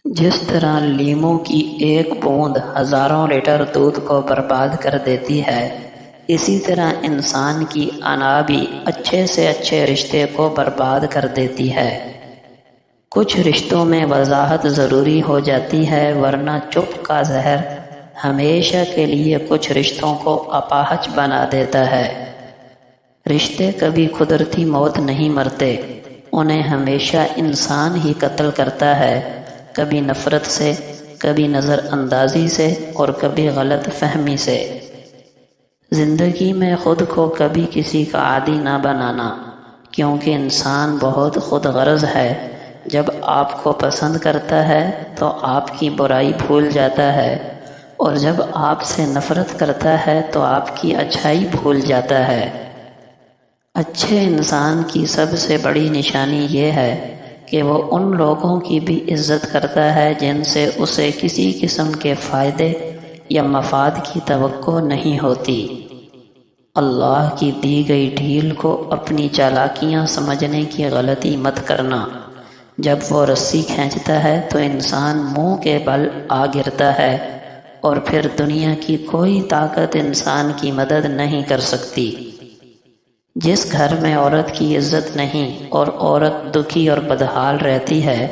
جس طرح لیموں کی ایک بوند ہزاروں لیٹر دودھ کو برباد کر دیتی ہے، اسی طرح انسان کی انا بھی اچھے سے اچھے رشتے کو برباد کر دیتی ہے۔ کچھ رشتوں میں وضاحت ضروری ہو جاتی ہے، ورنہ چپ کا زہر ہمیشہ کے لیے کچھ رشتوں کو اپاہج بنا دیتا ہے۔ رشتے کبھی قدرتی موت نہیں مرتے، انہیں ہمیشہ انسان ہی قتل کرتا ہے، کبھی نفرت سے، کبھی نظر اندازی سے اور کبھی غلط فہمی سے۔ زندگی میں خود کو کبھی کسی کا عادی نہ بنانا، کیونکہ انسان بہت خود غرض ہے۔ جب آپ کو پسند کرتا ہے تو آپ کی برائی بھول جاتا ہے، اور جب آپ سے نفرت کرتا ہے تو آپ کی اچھائی بھول جاتا ہے۔ اچھے انسان کی سب سے بڑی نشانی یہ ہے کہ وہ ان لوگوں کی بھی عزت کرتا ہے جن سے اسے کسی قسم کے فائدے یا مفاد کی توقع نہیں ہوتی۔ اللہ کی دی گئی ڈھیل کو اپنی چالاکیاں سمجھنے کی غلطی مت کرنا۔ جب وہ رسی کھینچتا ہے تو انسان منہ کے بل آ گرتا ہے، اور پھر دنیا کی کوئی طاقت انسان کی مدد نہیں کر سکتی۔ جس گھر میں عورت کی عزت نہیں اور عورت دکھی اور بدحال رہتی ہے،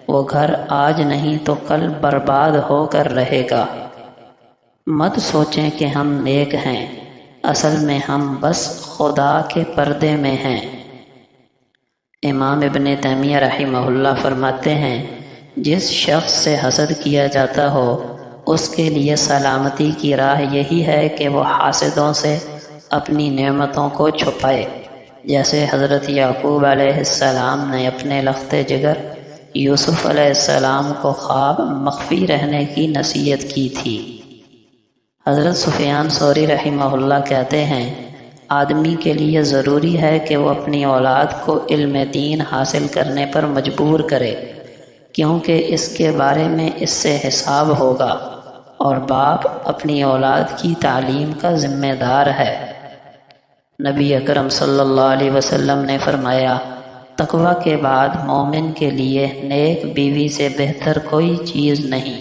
وہ گھر آج نہیں تو کل برباد ہو کر رہے گا۔ مت سوچیں کہ ہم نیک ہیں، اصل میں ہم بس خدا کے پردے میں ہیں۔ امام ابن تیمیہ رحمہ اللہ فرماتے ہیں، جس شخص سے حسد کیا جاتا ہو اس کے لیے سلامتی کی راہ یہی ہے کہ وہ حاسدوں سے اپنی نعمتوں کو چھپائے، جیسے حضرت یعقوب علیہ السلام نے اپنے لخت جگر یوسف علیہ السلام کو خواب مخفی رہنے کی نصیحت کی تھی۔ حضرت سفیان ثوری رحمہ اللہ کہتے ہیں، آدمی کے لیے ضروری ہے کہ وہ اپنی اولاد کو علم دین حاصل کرنے پر مجبور کرے، کیونکہ اس کے بارے میں اس سے حساب ہوگا، اور باپ اپنی اولاد کی تعلیم کا ذمہ دار ہے۔ نبی اکرم صلی اللہ علیہ وسلم نے فرمایا، تقوی کے بعد مومن کے لیے نیک بیوی سے بہتر کوئی چیز نہیں۔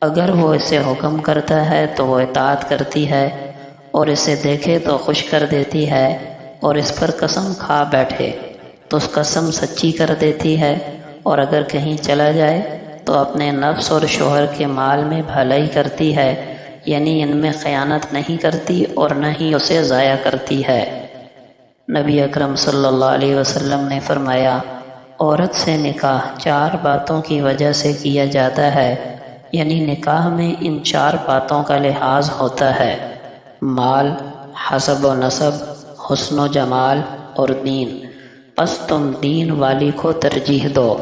اگر وہ اسے حکم کرتا ہے تو وہ اطاعت کرتی ہے، اور اسے دیکھے تو خوش کر دیتی ہے، اور اس پر قسم کھا بیٹھے تو اس قسم سچی کر دیتی ہے، اور اگر کہیں چلا جائے تو اپنے نفس اور شوہر کے مال میں بھلائی کرتی ہے، یعنی ان میں خیانت نہیں کرتی اور نہ ہی اسے ضائع کرتی ہے۔ نبی اکرم صلی اللہ علیہ وسلم نے فرمایا، عورت سے نکاح 4 باتوں کی وجہ سے کیا جاتا ہے، یعنی نکاح میں ان 4 باتوں کا لحاظ ہوتا ہے: مال، حسب و نسب، حسن و جمال اور دین، پس تم دین والی کو ترجیح دو۔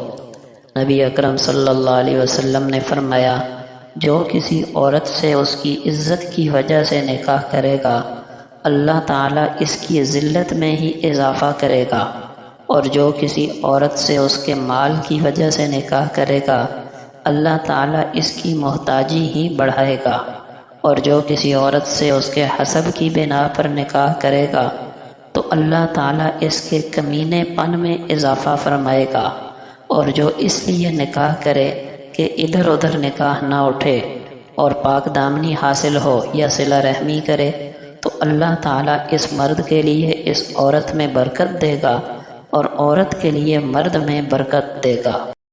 نبی اکرم صلی اللہ علیہ وسلم نے فرمایا، جو کسی عورت سے اس کی عزت کی وجہ سے نکاح کرے گا، اللہ تعالیٰ اس کی ذلت میں ہی اضافہ کرے گا، اور جو کسی عورت سے اس کے مال کی وجہ سے نکاح کرے گا، اللہ تعالیٰ اس کی محتاجی ہی بڑھائے گا، اور جو کسی عورت سے اس کے حسب کی بنا پر نکاح کرے گا تو اللہ تعالیٰ اس کے کمینے پن میں اضافہ فرمائے گا، اور جو اس لیے نکاح کرے کہ ادھر ادھر نکاح نہ اٹھے اور پاک دامنی حاصل ہو یا صلہ رحمی کرے، تو اللہ تعالیٰ اس مرد کے لیے اس عورت میں برکت دے گا، اور عورت کے لیے مرد میں برکت دے گا۔